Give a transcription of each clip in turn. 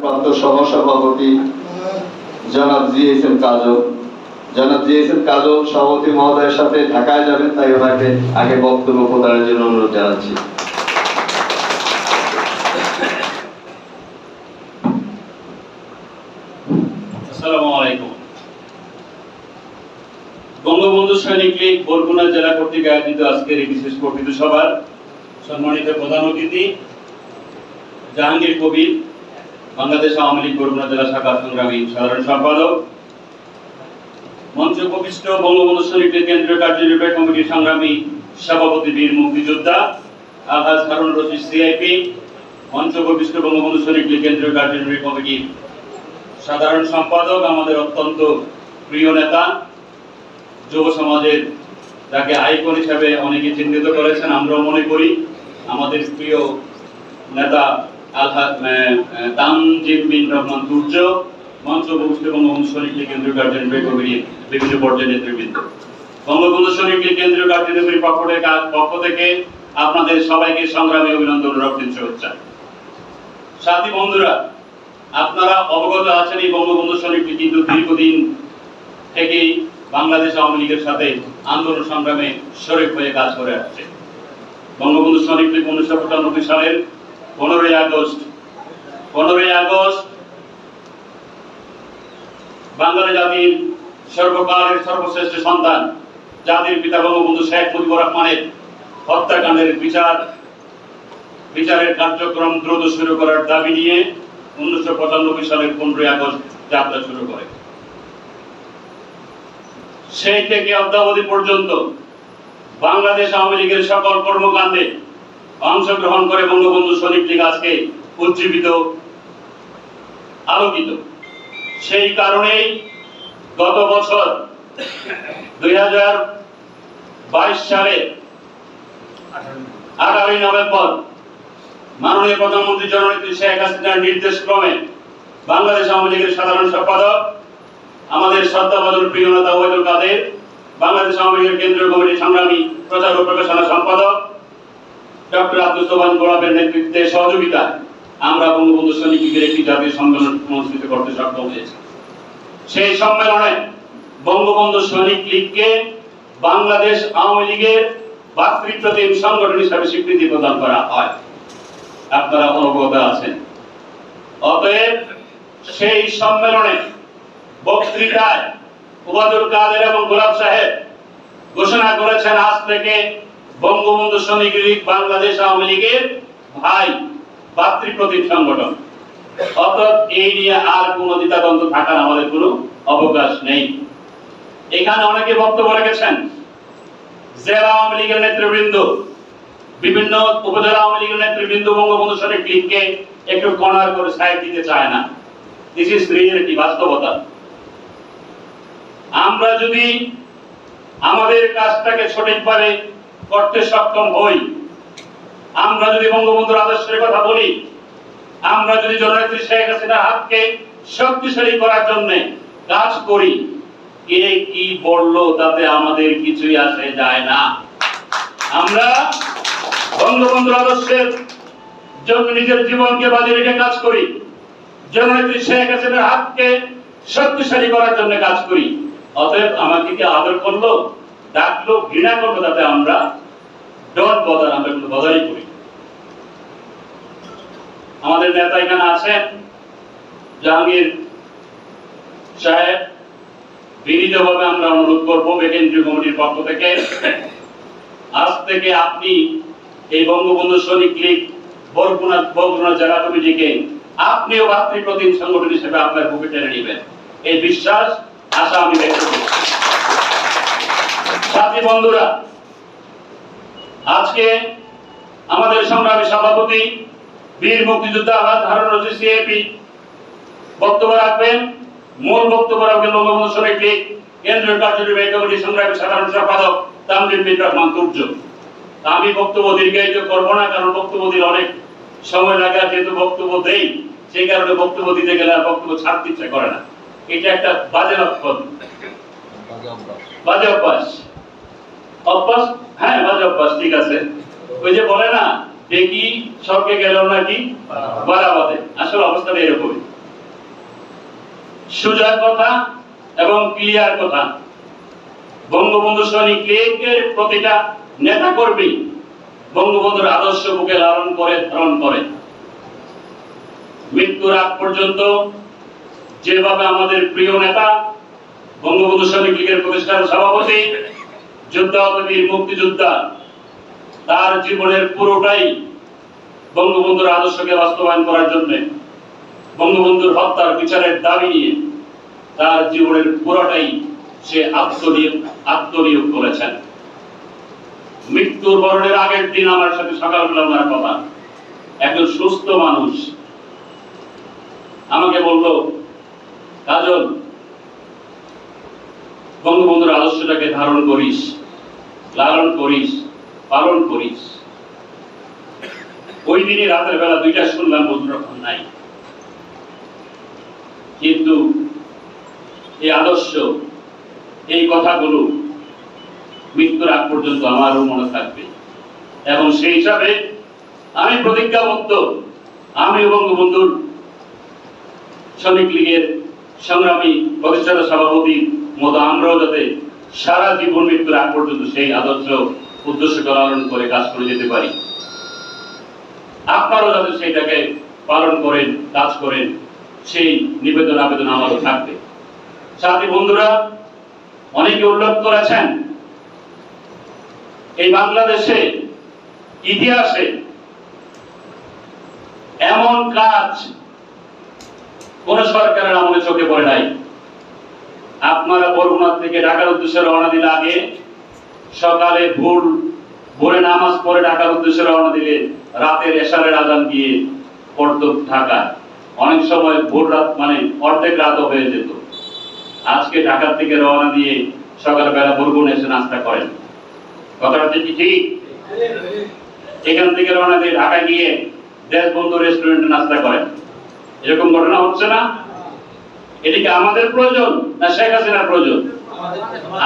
ভারপ্রাপ্ত সহসভাপতি জনাব জিএসএম কাজল, সভাপতি মহোদয়ের সাথে ঢাকায় যাবেন, তাই ওনাকে আগে বক্তব্য প্রদানের জন্য অনুরোধ জানাচ্ছি। আসসালামু আলাইকুম। বঙ্গবন্ধু সৈনিক লীগ বরগুনা জেলা কর্তৃক আয়োজিত আজকের এই বিশেষ বক্তৃতা সভার সম্মানিত প্রধান অতিথি জাহাঙ্গীর কবির, বাংলাদেশ আওয়ামী লীগ বরগুনা জেলা শাখা সংগ্রামী সাধারণ সম্পাদক, মঞ্চ উপবিষ্ট বঙ্গবন্ধু সৈনিক লীগ কেন্দ্রীয় কার্যনির্বাহী কমিটির সংগ্রামী সভাপতি বীর মুক্তিযোদ্ধা আলহাজ হারুন রশিদ সিআইপি, মঞ্চ উপবিষ্ট বঙ্গবন্ধু সৈনিক লীগ কেন্দ্রীয় কার্যনির্বাহী কমিটির সাধারণ সম্পাদক, আমাদের অত্যন্ত প্রিয় নেতা, যুব সমাজের যাকে আইকন হিসাবে অনেকে চিহ্নিত করেছেন, আমরাও মনে করি আমাদের প্রিয় নেতা তামজিদ বিন রহমান তুর্য, মঞ্চ উপবিষ্ট বঙ্গবন্ধু সৈনিক লীগ কেন্দ্রীয় কার্যনির্বাহী কমিটির বিভিন্ন পর্যায়ের নেতৃবৃন্দ, বঙ্গবন্ধু সৈনিক লীগ কেন্দ্রীয় কার্যনির্বাহী পক্ষ থেকে আপনাদের সবাইকে সংগ্রামী অভিনন্দন, রক্তিম শুভেচ্ছা। সাথী বন্ধুরা, আপনারা অবগত আছেন এই বঙ্গবন্ধু সৈনিক লীগ কিন্তু দীর্ঘদিন থেকেই বাংলাদেশ আওয়ামী লীগের সাথে আন্দোলন সংগ্রামে শরীক হয়ে কাজ করে আসছে। বঙ্গবন্ধু সৈনিক লীগ 1995 সালের 15ই আগস্ট বাঙালি জাতির সর্বকালের সর্বশ্রেষ্ঠ সন্তান জাতির পিতা বঙ্গবন্ধু শেখ মুজিবুর রহমানের হত্যাকাণ্ডের বিচারের কার্যক্রম দ্রুত শুরু করার দাবি নিয়ে 1995 সালের 15ই আগস্ট যাত্রা শুরু করে। সেই থেকে অদ্যাবধি পর্যন্ত বাংলাদেশ আওয়ামী লীগের সকল কর্মকাণ্ডে অংশগ্রহণ করে বঙ্গবন্ধু সৈনিক লীগ আজকে উজ্জীবিত, আলোকিত। সেই কারণেই গত বছর 2022 সালে 18ই নভেম্বর মাননীয় প্রধানমন্ত্রী জননেত্রী শেখ হাসিনার নির্দেশ ক্রমে বাংলাদেশ আওয়ামী লীগের সাধারণ সম্পাদক, আমাদের শ্রদ্ধাভাজন প্রিয় নেতা ওবায়দুল কাদের, বাংলাদেশ আওয়ামী লীগের কেন্দ্রীয় কমিটির সংগ্রামী প্রচার ও প্রকাশনা সম্পাদক ডক্টর আব্দুল সোবহান গোলাপের নেতৃত্বে সহযোগিতা আমরা বঙ্গবন্ধু সৈনিক লীগের একটি জাতীয় সম্মেলন অনুষ্ঠিত করতে সক্ষম হয়েছি। সেই সম্মেলনে বঙ্গবন্ধু সৈনিক লীগকে বাংলাদেশ আওয়ামী লীগের ভাতৃপ্রতিম সংগঠন হিসাবে স্বীকৃতি প্রদান করা হয়, আপনারা অবগত আছেন। অতএব সেই সম্মেলনে বক্তৃতায় ওবায়দুল কাদের এবং গোলাপ সাহেব ঘোষণা করেছেন আজ থেকে বঙ্গবন্ধু সৈনিক লীগ বাংলাদেশ আওয়ামী লীগের ভাই ভাতৃপ্রতিম সংগঠন। অর্থাৎ এই নিয়ে আর কোনো দ্বিধাদ্বন্দ্ব থাকার আমাদের কোনো অবকাশ নেই। এখানে অনেকে বক্তব্য রেখেছেন, জেলা আওয়ামী লীগের নেতৃবৃন্দ, বিভিন্ন উপজেলা আওয়ামী লীগের নেতৃবৃন্দ বঙ্গবন্ধু সৈনিক লীগকে একটু কর্নার করে সাইড দিতে চায় না। দিস ইজ রিয়েলিটি, বাস্তবতা। আমরা যদি আমাদের কাজটাকে সঠিকভাবে করতে সক্ষম হই, আমরা যদি বঙ্গবন্ধুর আদর্শের কথা বলি, আমরা যদি জননেত্রী শেখ হাসিনার হাতকে শক্তিশালী করার জন্য কাজ করি, কে কি বললো তাতে আমাদের কিছুই আসে যায় না। আমরা বঙ্গবন্ধুর আদর্শের জন্য নিজের জীবনকে বাজি রেখে কাজ করি, জননেত্রী শেখ হাসিনার হাতকে শক্তিশালী করার জন্য কাজ করি। অতএব আমাকে কি আদর করলো, ডাকলো, ঘৃণা করলো, তাতে আমরা ডট বদার, আমরা কোনো বদারই করি। আমাদের নেতা এখানে আছেন জাহাঙ্গীর সাহেব, বিনীতভাবে আমরা অনুরোধ করবো কেন্দ্রীয় কমিটির পক্ষ থেকে, আজ থেকে আপনি এই বঙ্গবন্ধু সৈনিক লীগ বরগুনা জেলা কমিটিকে আপনিও ভাতৃপ্রতিম সংগঠন হিসেবে আপনার বুকে টেনে নেবেন, এই বিশ্বাস আশা আমি ব্যক্ত করি। সাথী বন্ধুরা, আজকে আমাদের সংগ্রামী সভাপতি বীর মুক্তিযোদ্ধা আলহাজ হারুন রশিদ সিআইপি বক্তব্য রাখবেন। মূল বক্তব্য রাখবেন বঙ্গবন্ধু সৈনিক লীগ কেন্দ্রীয় কার্যনির্বাহী কমিটির সংগ্রামী সাধারণ সম্পাদক তামজিদ বিন রহমান তুর্য। আমি বক্তব্য দীর্ঘায়িত করবো না, কারণ বক্তব্য দিলে অনেক সময় লাগে, যেহেতু বক্তব্য দেই সেই কারণে বক্তব্য দিতে গেলে আর বক্তব্য ছাড়তে ইচ্ছা করে না। এটা একটা বাজে লক্ষণ, বাজে অভ্যাস। হ্যাঁ, বাজে অভ্যাস, ঠিক আছে। ওই যে বলে না, দেখি স্বর্গে গেল নাকি বারাবাদে, আসলে অবস্থাটা এরকমই। সোজা কথা এবং ক্লিয়ার কথা। বঙ্গবন্ধু সৈনিক লীগের প্রতিটা নেতা কর্মী বঙ্গবন্ধুর আদর্শ বুকে লালন করে ধারণ করে। মৃত্যুর আগ পর্যন্ত যেভাবে আমাদের প্রিয় নেতা বঙ্গবন্ধু সৈনিক লীগের প্রতিষ্ঠাতা সভাপতি যোদ্ধাবীর মুক্তিযোদ্ধা তার জীবনের পুরোটাই বঙ্গবন্ধুর আদর্শকে বাস্তবায়ন করার জন্য, বঙ্গবন্ধুর হত্যার বিচারের দাবি নিয়ে তার জীবনের পুরোটাই সে আত্মনিয়োগ করেছেন। মৃত্যুর বরণের আগের দিন আমার সাথে সকালবেলা ওনার কথা, একজন সুস্থ মানুষ আমাকে বলল, কাজল, বঙ্গবন্ধুর আদর্শটাকে ধারণ করিস, লালন করিস, পালন করিস। ওই দিনই রাতের বেলা 2টা শুনলাম বন্ধুরক্ষণ নাই, কিন্তু এই আদর্শ, এই কথাগুলো মৃত্যুর আগ পর্যন্ত আমারও মনে থাকবে। এবং সেই হিসাবে আমি প্রতিজ্ঞাবদ্ধ, আমি বঙ্গবন্ধুর শ্রমিক লীগের সংগ্রামী প্রতিষ্ঠাতা সভাপতির মতো আমরাও যাতে সারা জীবন মৃত্যুর আগ পর্যন্ত সেই আদর্শ উদ্দেশ্যকে লালন করে কাজ করে যেতে পারি। আপনারাও যাতে সেইটাকে পালন করেন, কাজ করেন, সেই নিবেদন আবেদন আমারও থাকবে। সাথী বন্ধুরা, অনেকে উল্লেখ করেছেন এই বাংলাদেশে ইতিহাসে এমন কাজ কোন সরকারের আমলে চোখে পড়ে নাই। আপনারা বরগুনা থেকে ঢাকার উদ্দেশ্যে রওনা দিলে আগে সকালে ভোরে নামাজ পড়ে ঢাকার উদ্দেশ্যে রওনা দিলে রাতের এশারের আজান দিয়ে পড়তো ঢাকা। অনেক সময় ভোর রাত মানে অর্ধেক রাতও হয়ে যেত। আজকে ঢাকা থেকে রওনা দিয়ে সকালবেলা বরগুনা এসে নাস্তা করেন। কথাটা কি ঠিক? এখান থেকে রওনা দিয়ে ঢাকা গিয়ে দেশবন্ধু রেস্টুরেন্টে নাস্তা করেন। এরকম ঘটনা হচ্ছে না? এটা কি আমাদের প্রয়োজন না শেখ হাসিনার প্রয়োজন?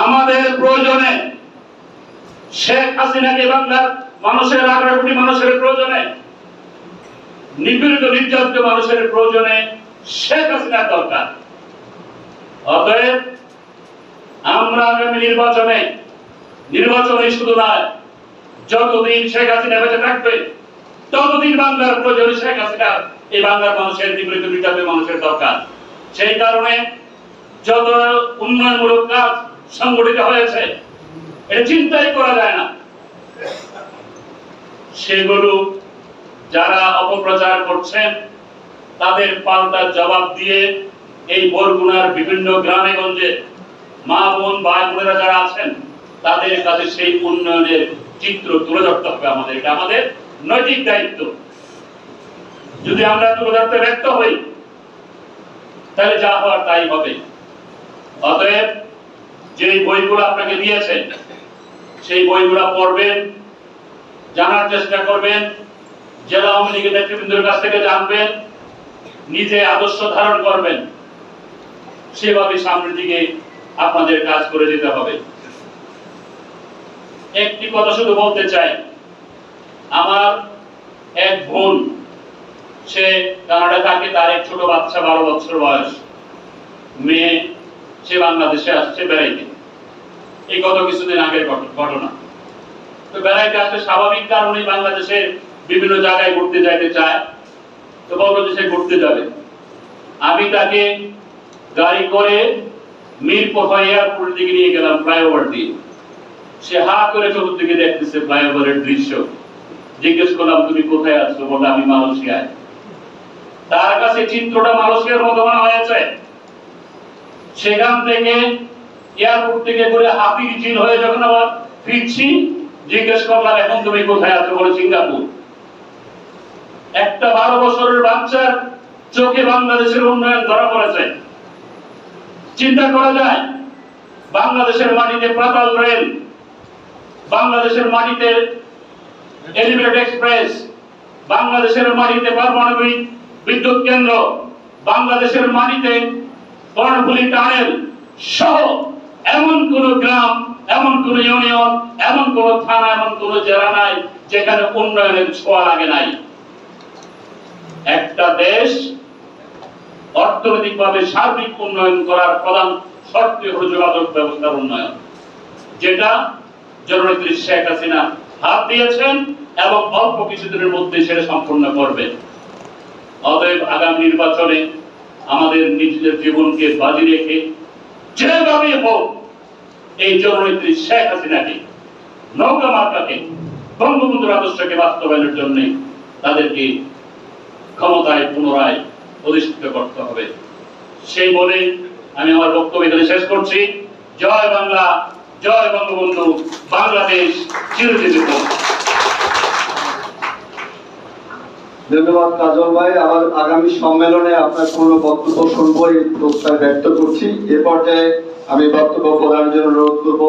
আমাদের প্রয়োজনে, শেখ হাসিনাকে বাংলার মানুষের 18 কোটি মানুষের প্রয়োজনে, নিপীড়িত নির্যাতিত মানুষের প্রয়োজনে শেখ হাসিনার দরকার। অতএব আমরা আগামী নির্বাচনে শুধু নয়, যতদিন শেখ হাসিনা বেঁচে থাকবে ততদিন বাংলার প্রয়োজনে শেখ হাসিনা এই বাংলার মানুষের নিপীড়িত নির্যাতিত মানুষের দরকার। সেই কারণে যত উন্নয়নমূলক কাজ সংগঠিত হয়েছে এটা চিন্তাই করা যায় না। সেগুলো যারা অপপ্রচার করছেন তাদের পাল্টা জবাব দিয়ে এই বরগুনার বিভিন্ন গ্রামে গঞ্জে মা বোন ভাই বোনেরা যারা আছেন তাদের কাছে সেই উন্নয়নের চিত্র তুলে ধরতে হবে। আমাদের এটা আমাদের নৈতিক দায়িত্ব। যদি আমরা তুলে ধরতে ব্যর্থ হই তাহলে যা হওয়ার তাই হবে। অতএব যে বইগুলো আপনাকে দিয়েছে সেই বইগুলো পড়বেন, জানার চেষ্টা করবেন, জেলা আওয়ামী লীগের নেতৃবৃন্দের কাছ থেকে জানবেন, নিজে আদর্শ ধারণ করবেন। সেভাবে সামনের দিকে আপনাদের কাজ করে যেতে হবে। একটি কথা শুধু বলতে চাই, আমার এক বোন, সে কানাডা থাকে, তার এক ছোট বাচ্চা 12 বছর বয়স, মেয়ে, সে বাংলাদেশে আসছে বেড়াইতে। এই গত কিছুদিন আগের ঘটনা। তো বেড়াইতে আসলে স্বাভাবিক কারণেই বাংলাদেশের বিভিন্ন জায়গায় ঘুরতে যাইতে চায়। তো বললো যে সে ঘুরতে যাবে। আমি তাকে গাড়ি করে মিরপুর এয়ারপোর্ট দিকে নিয়ে গেলাম, ফ্লাইওভার দিয়ে। সে হা করে চতুর্দিকে দেখতেছে ফ্লাইওভারের দৃশ্য। জিজ্ঞেস করলাম, তুমি কোথায় আছো? বলে আমি মালয়েশিয়ায়। তার কাছে চিত্রটা মালয়েশিয়ার মতো মনে হয়েছে। সেখান থেকে এয়ারপোর্ট থেকে ঘুরে হাতির ঝিল হয়ে যখন আবার ফিরছি, জিজ্ঞেস করলাম, এখন তুমি কোথায় আছো? বলে সিঙ্গাপুর। একটা 12 বছরের বাচ্চার চোখে বাংলাদেশের উন্নয়ন ধরা পড়েছে। চিন্তা করা যায়, বাংলাদেশের মাটিতে পাতাল রেল, বাংলাদেশের মাটিতে এলিভেটেড এক্সপ্রেস, বাংলাদেশের মাটিতে পারমাণবিক বিদ্যুৎ কেন্দ্র, বাংলাদেশের মাটিতে কর্ণফুলী টানেল সহ এমন কোন গ্রাম, এমন কোন ইউনিয়ন, এমন কোন থানা, এমন কোন জেলা নাই যেখানে উন্নয়নের ছোঁয়া লাগে নাই। একটা দেশ অর্থনৈতিকভাবে সার্বিক উন্নয়ন করার প্রধান শর্ত হল যোগাযোগ ব্যবস্থার উন্নয়ন, যেটা জননেত্রী শেখ হাসিনা হাত দিয়েছেন এবং অল্প কিছুদিনের মধ্যে সেটা সম্পূর্ণ করবেন। অতএব আগামী নির্বাচনে আমাদের নিজেদের জীবনকে বাজি রেখে যেভাবে হোক এই জননেত্রী শেখ হাসিনাকে, নৌকা মার্কাকে, বঙ্গবন্ধুর আদর্শকে বাস্তবায়নের জন্য তাদেরকে ক্ষমতায় পুনরায় অধিষ্ঠিত করতে হবে। সেই বলে আমি আমার বক্তব্য এখানে শেষ করছি। জয় বাংলা, জয় বঙ্গবন্ধু, বাংলাদেশ চিরজীবী। ধন্যবাদ কাজল ভাই। আবার আগামী সম্মেলনে আপনার কোনো বক্তব্য শুনবো এই প্রস্তাব ব্যক্ত করছি। এ পর্যায়ে আমি বক্তব্য প্রদানের জন্য অনুরোধ করবো